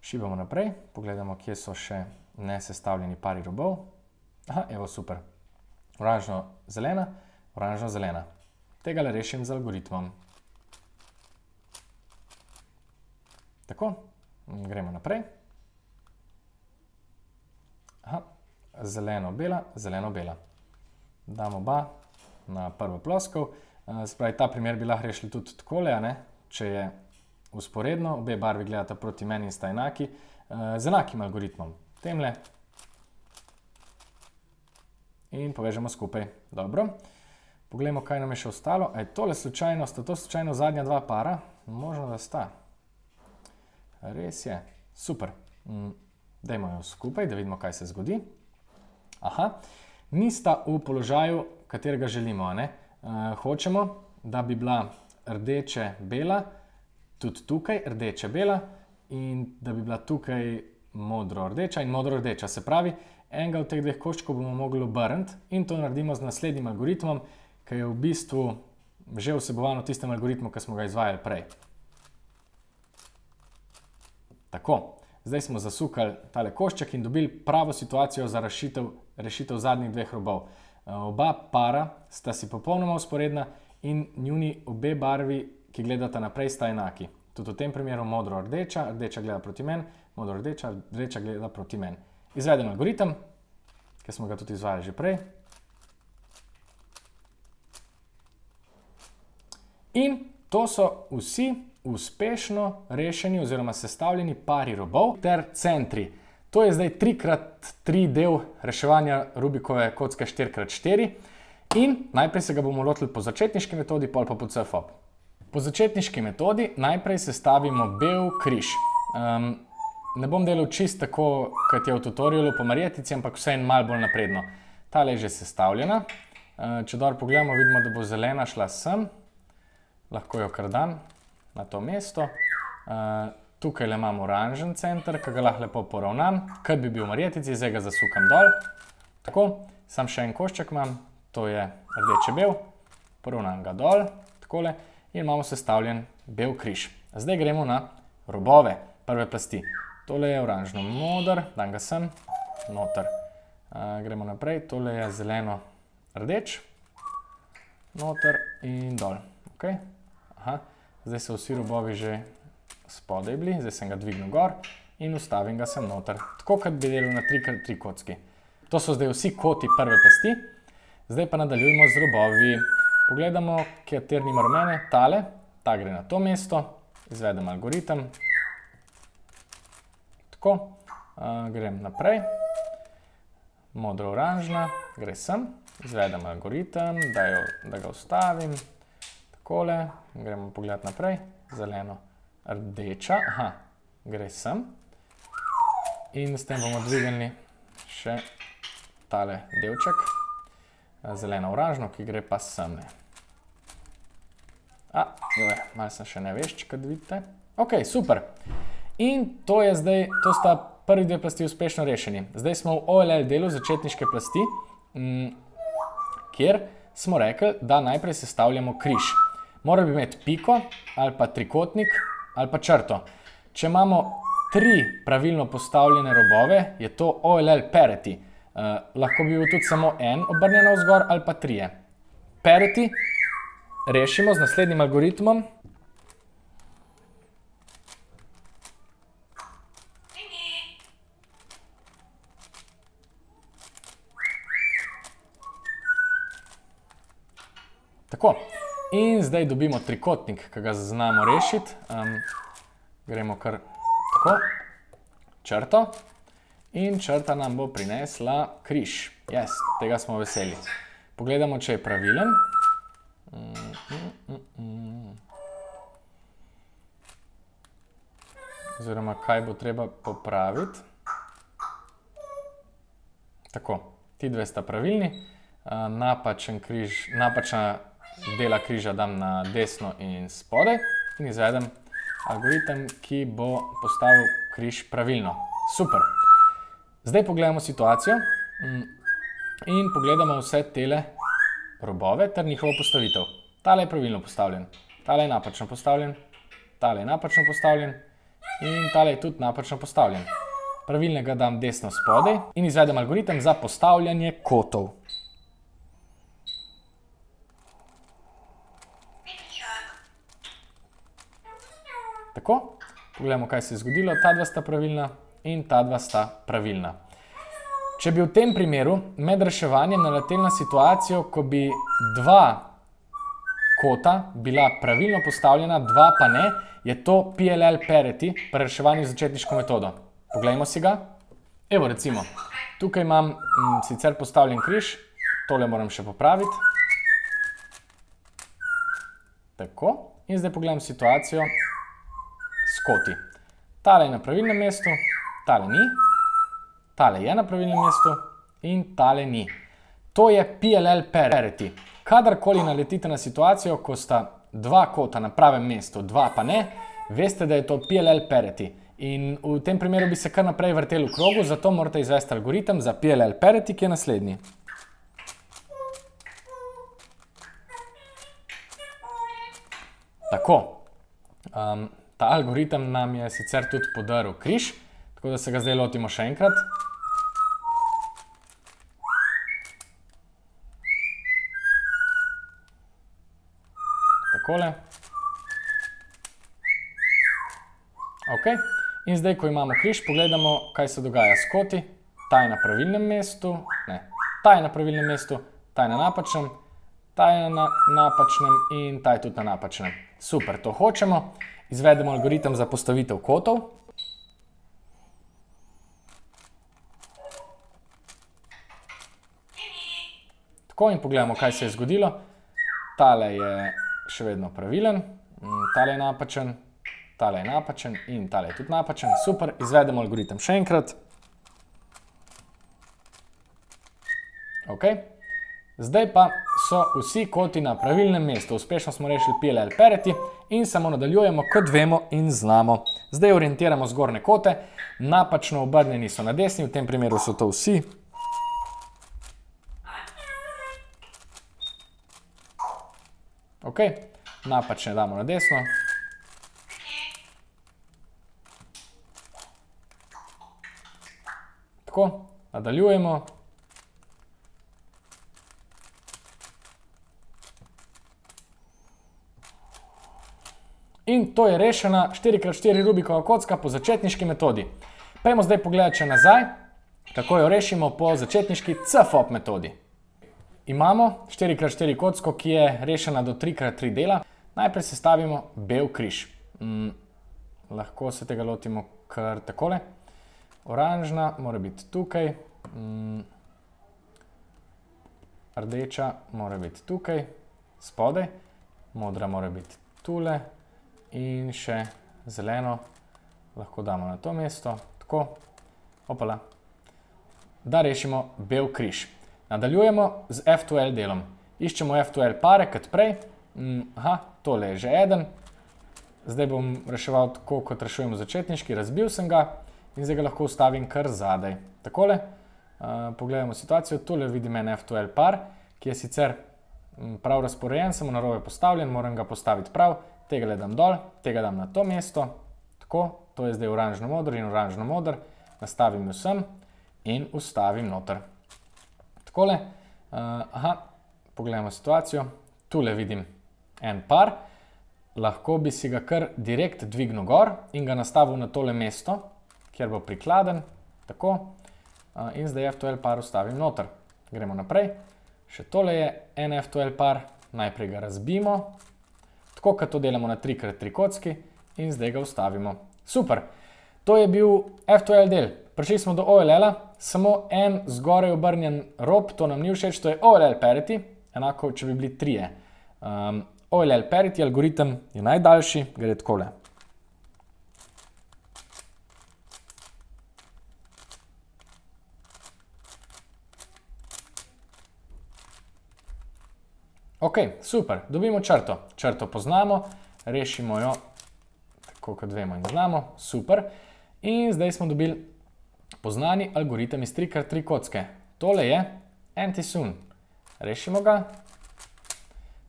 Šibamo naprej, pogledamo, kje so še nesestavljeni pari robov. Evo, super. Oranžno-zelena, oranžno-zelena. Tega le rešim z algoritmom. Tako, gremo naprej. Zeleno-bela, zeleno-bela. Dam oba na prvo ploskov. Spravi, ta primer bi lahko rešili tudi takole, če je vzporedno, obe barvi gledata proti meni in sta enaki, z enakim algoritmom. Temle. In povežemo skupaj. Dobro. Poglejmo, kaj nam je še ostalo. Tole slučajno, sta to slučajno zadnja dva para? Možno, da sta. Res je. Super. Dajmo jo skupaj, da vidimo, kaj se zgodi. Nista v položaju, katerega želimo. Hočemo, da bi bila rdeče-bela, tudi tukaj rdeče-bela in da bi bila tukaj modro-rdeča in modro-rdeča. Se pravi, enega od teh dveh koščkov bomo mogli obrniti in to naredimo z naslednjim algoritmom, ki je v bistvu že vsebovan v tistem algoritmu, ki smo ga izvajali prej. Tako, Zdaj smo zasukali tale košček in dobili pravo situacijo za rešitev zadnjih dveh robov. Oba para sta si popolnoma vzporedna in njuni obe barvi, ki gledata naprej, sta enaki. Tudi v tem primeru modro-rdeča, rdeča gleda proti meni, modro-rdeča, rdeča gleda proti meni. Izvedem algoritem, ki smo ga tudi izvajali že prej. In to so vsi uspešno rešeni oziroma sestavljeni pari robov ter centri. To je zdaj 3x3 del reševanja Rubikove kocke 4x4 in najprej se ga bomo lotili po začetniški metodi, pol pa po CFOP. Po začetniški metodi najprej sestavimo bel križ. Ne bom delal čisto tako, kot je v tutorialu po Marjetici, ampak vseeno malo bolj napredno. Tale je že sestavljena. Če dobro pogledamo, vidimo, da bo zelena šla sem. Lahko jo kar dam na to mesto. Tukaj le imam oranžen center, ki ga lahko lepo poravnam, kot bi bil v Marjetici, zdaj ga zasukam dol. Tako, sam še en košček imam, to je rdeče-bel, poravnam ga dol, takole, in imamo sestavljen bel križ. Zdaj gremo na robove prve plasti. Tole je oranžno-moder, dam ga sem, noter. Gremo naprej, tole je zeleno-rdeč, noter in dol. Zdaj so vsi robovi že spodaj bili, zdaj sem ga dvignil gor in ustavim ga sem noter. Tako, kot bi delal na 3x3 kocki. To so zdaj vsi koti prve plasti. Zdaj pa nadaljujemo z robovi. Pogledamo, kateri nima rumene, tale, ta gre na to mesto, izvedem algoritem. Tako, grem naprej, modro-oranžna, gre sem, izvedem algoritem, da ga ustavim, takole, gremo pogledati naprej, zeleno-rdeča, gre sem in s tem bomo dvignili še tale delček, zeleno-oranžno, ki gre pa sem. Malo sem še nevešč, kot vidite. Ok, super. In to je zdaj, to sta prvi dve plasti uspešno rešeni. Zdaj smo v OLL delu začetniške plasti, kjer smo rekli, da najprej sestavljamo križ. Moral bi imeti piko, ali pa trikotnik, ali pa črto. Če imamo 3 pravilno postavljene robove, je to OLL parity. Lahko bi bil tudi samo en obrnjen navzgor ali pa 3. Parity rešimo z naslednjim algoritmom. Tako. In zdaj dobimo trikotnik, ki ga znamo rešiti. Gremo kar tako, črto. In črta nam bo prinesla križ. Yes, tega smo veseli. Pogledamo, če je pravilen. Oziroma, kaj bo treba popraviti. Tako, ti dve sta pravilni. Napačen križ, napačna dela križa dam na desno in spodaj in izvedem algoritem, ki bo postavil križ pravilno. Super. Zdaj pogledamo situacijo in pogledamo vse tele robove ter njihovo postavitev. Tale je pravilno postavljen, tale je napačno postavljen, tale je napačno postavljen in tale je tudi napačno postavljen. Pravilnega dam desno spodaj in izvedem algoritem za postavljanje kotov. Tako, pogledamo, kaj se je zgodilo. Ta dva sta pravilna in ta dva sta pravilna. Če bi v tem primeru med reševanjem naleteli na situacijo, ko bi 2 kota bila pravilno postavljena, 2 pa ne, je to PLL parity pri reševanju z začetniško metodo. Poglejmo si ga. Evo recimo, tukaj imam sicer postavljen križ, tole moram še popraviti. Tako, in zdaj pogledam situacijo s koti. Tale je na pravilnem mestu, tale ni, tale je na pravilnem mestu in tale ni. To je PLL parity. Kadarkoli naletite na situacijo, ko sta 2 kota na pravem mestu, 2 pa ne, veste, da je to PLL parity. In v tem primeru bi se kar naprej vrteli v krogu, zato morate izvesti algoritem za PLL parity, ki je naslednji. Tako. Ta algoritem nam je sicer tudi podaril križ, Tako da se ga zdaj lotimo še enkrat. Takole. Ok. In zdaj, ko imamo križ, pogledamo, kaj se dogaja s koti. Ta je na pravilnem mestu, ne, ta je na pravilnem mestu, ta je na napačnem, ta je na napačnem in ta je tudi na napačnem. Super, to hočemo. Izvedemo algoritem za postavitev kotov. Tako, in pogledamo, kaj se je zgodilo. Tale je še vedno pravilen, tale je napačen, tale je napačen in tale je tudi napačen. Super, izvedemo algoritem še enkrat. Ok, zdaj pa so vsi koti na pravilnem mestu. Uspešno smo rešili PLL parity in samo nadaljujemo, kot vemo in znamo. Zdaj orientiramo zgornje kote, napačno obrnjeni so na desni, v tem primeru so to vsi. Ok, napačne damo na desno. Tako, nadaljujemo. In to je rešena 4x4 Rubikova kocka po začetniški metodi. Pojdimo zdaj pogledati še nazaj, kako jo rešimo po začetniški CFOP metodi. Imamo 4x4 kocko, ki je rešena do 3x3 dela. Najprej sestavimo bel križ. Lahko se tega lotimo kar takole. Oranžna mora biti tukaj. Rdeča mora biti tukaj, spodaj. Modra mora biti tule. In še zeleno lahko damo na to mesto. Tako. Opala. Da rešimo bel križ. Nadaljujemo z F2L delom. Iščemo F2L pare, kot prej. Aha, tole je že eden. Zdaj bom reševal tako, kot rešujemo začetniški. Razbil sem ga in zdaj ga lahko ustavim kar zadaj. Takole. Pogledamo situacijo. Tole vidim en F2L par, ki je sicer prav razporejen, samo narobe postavljen. Moram ga postaviti prav. Tega le dam dol, tega dam na to mesto. Tako, to je zdaj oranžno-modr in oranžno-modr. Nastavim vsem in ustavim noter. Takole, pogledamo situacijo, tule vidim en par, lahko bi si ga kar direkt dvignil gor in ga nastavil na tole mesto, kjer bo prikladen, tako, in zdaj F2L par ustavim noter. Gremo naprej, še tole je en F2L par, najprej ga razbimo, tako kot to delamo na 3x3 kocki in zdaj ga ustavimo. Super, to je bil F2L del. Prišli smo do OLL-a, samo en zgoraj obrnjen rob, to nam ni všeč, to je OLL parity, enako, če bi bili trije. OLL parity algoritem je najdaljši, gre takole. Ok, super, dobimo črto. Črto poznamo, rešimo jo, tako kot vemo in znamo, super. In zdaj smo dobili poznani algoritem iz 3x3 kocke. Tole je anti-sun. Rešimo ga.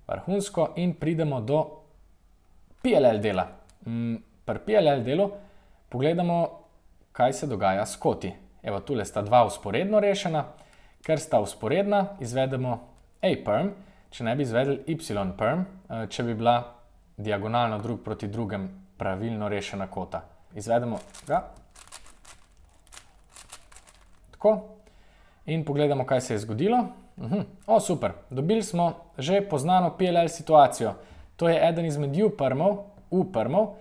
Vrhunsko in pridemo do PLL dela. Pri PLL delu pogledamo, kaj se dogaja s koti. Evo, tule sta dva vzporedno rešena. Ker sta vzporedna, izvedemo A-perm, če ne bi izvedeli Y-perm, če bi bila diagonalno drug proti drugem pravilno rešena kota. Izvedemo ga. In pogledamo, kaj se je zgodilo. O, super, dobili smo že poznano PLL situacijo. To je eden izmed U-permov.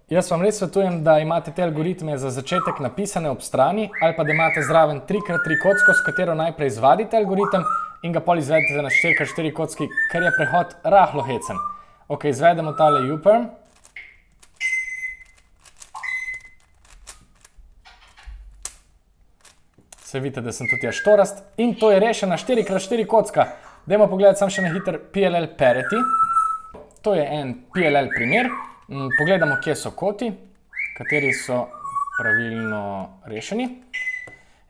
Jaz vam res svetujem, da imate te algoritme za začetek napisane ob strani ali pa da imate zraven 3x3 kocko, s katero najprej izvadite algoritem in ga pol izvedete na 4x4 kocki, ker je prehod rahlo hecen. Ok, izvedemo tale U-perm. Se vidite, da sem tudi jaz štorast. In to je rešena 4x4 kocka. Dajmo pogledati sam še na hiter PLL parity. To je en PLL primer. Pogledamo, kje so koti, kateri so pravilno rešeni.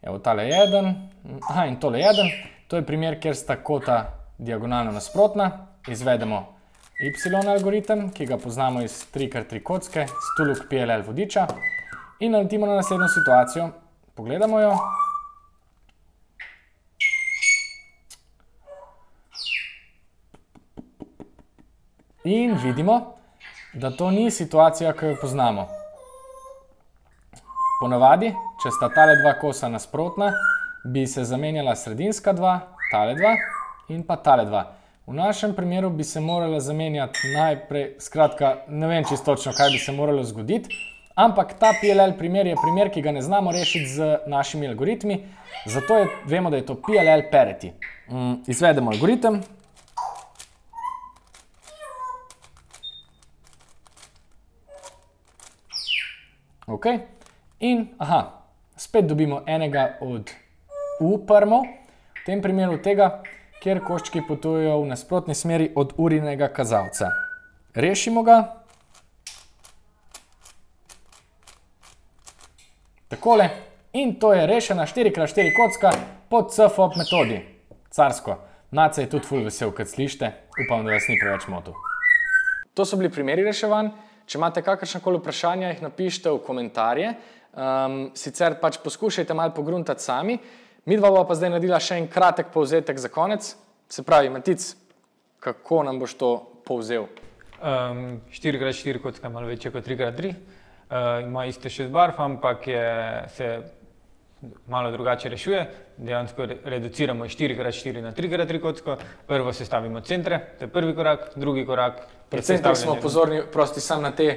Evo, tale je eden. Aha, in tole je eden. To je primer, kjer sta kota diagonalno nasprotna. Izvedemo Y algoritem, ki ga poznamo iz 3x3 kocke, z Tuluk PLL vodiča. in naletimo na naslednjo situacijo. Pogledamo jo. In vidimo, da to ni situacija, ki jo poznamo. Ponavadi, če sta tale dva kosa nasprotna, bi se zamenjala sredinska dva, tale dva in pa tale dva. V našem primeru bi se morala zamenjati najprej, skratka, ne vem čisto točno, kaj bi se moralo zgoditi, ampak ta PLL primer je primer, ki ga ne znamo rešiti z našimi algoritmi, zato vemo, da je to PLL parity. Izvedemo algoritem. Ok, in spet dobimo enega od U-permov, v tem primeru tega, kjer koščki potujejo v nasprotni smeri od urinega kazalca. Rešimo ga. Takole. In to je rešena 4x4 kocka po CFOP metodi. Carsko. Nace je tudi ful vesel, kad slište. Upam, da vas ni preveč motil. To so bili primeri reševanj. Če imate kakršnakoli vprašanja, jih napišite v komentarje. Sicer pač poskušajte malo pogruntati sami. Midva bova pa zdaj naredila še en kratek povzetek za konec. Se pravi, Matic, kako nam boš to povzel? 4x4 kocka je malo večja kot 3x3. Ima iste 6 barv, ampak se malo drugače rešuje. Dejansko reduciramo 4x4 na 3x3 kocko. Prvo sestavimo centre, to je prvi korak, drugi korak. Pri centrih smo pozorni prosti sam na te,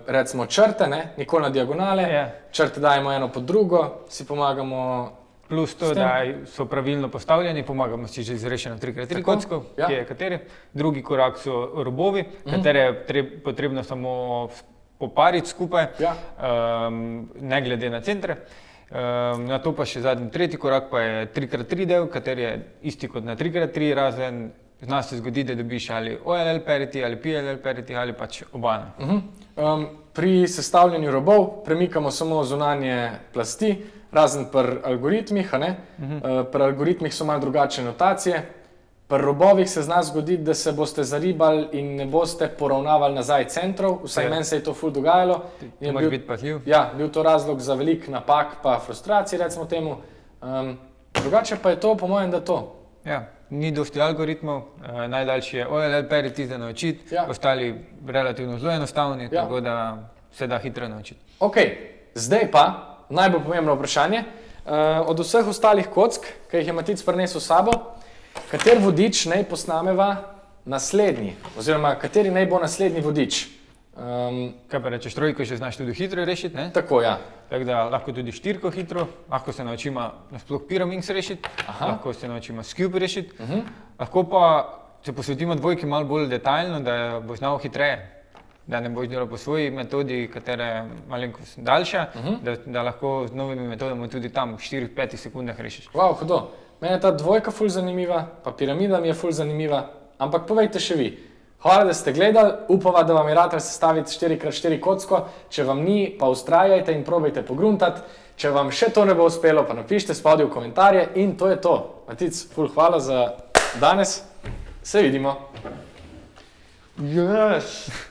recimo, črte, nikoli na diagonale. Črte dajemo eno pod drugo, si pomagamo. Plus to, da so pravilno postavljeni, pomagamo si že z rešeno 3x3 kocko, ki je kateri. Drugi korak so robovi, katere je potrebno samo popariti skupaj, ne glede na centre. Na to pa še zadnji, tretji korak pa je 3x3 del, kateri je isti kot na 3x3, razen zna se zgodi, da dobiš ali OLL parity, ali PLL parity, ali pač oba. Pri sestavljanju robov premikamo samo zunanje plasti, razen pri algoritmih. Pri algoritmih so malo drugačne notacije. Pri robovih se zna zgoditi, da se boste zaribali in ne boste poravnavali nazaj centrov. Vsaj meni se je to ful dogajalo. Moraš biti pazljiv. Ja, bil to razlog za velik napak pa frustracij, recimo temu. Drugače pa je to, po mojem, da to. Ja, ni dosti algoritmov, najdaljši je OLL parity za naučiti, ostali relativno zelo enostavni, tako da se da hitro naučiti. Ok, zdaj pa najbolj pomembno vprašanje. Od vseh ostalih kock, ki jih je Matic prinesel s sabo, kater vodič naj posnameva naslednji? Oziroma, kateri naj bo naslednji vodič? Kaj pa rečeš, trojko še znaš tudi hitro rešiti, ne? Tako, ja. Tako da lahko tudi štirko hitro, lahko se naučimo nasploh pyraminx rešiti, lahko se naučimo Cube rešiti, lahko pa se posvetimo dvojki malo bolj detaljno, da bo znal hitreje, da ne boš delal po svoji metodi, katera je malenkost daljša, da lahko z novimi metodami tudi tam v 4-5 sekundah rešiš. Wow, hudo. Mene je ta dvojka ful zanimiva, pa piramida mi je ful zanimiva, ampak povejte še vi. Hvala, da ste gledali, upava, da vam je ratalo sestaviti 4x4 kocko, če vam ni, pa ustrajajte in probajte pogruntati, če vam še to ne bo uspelo, pa napišite spodaj v komentarje in to je to. Matic, ful hvala za danes, se vidimo. Yes!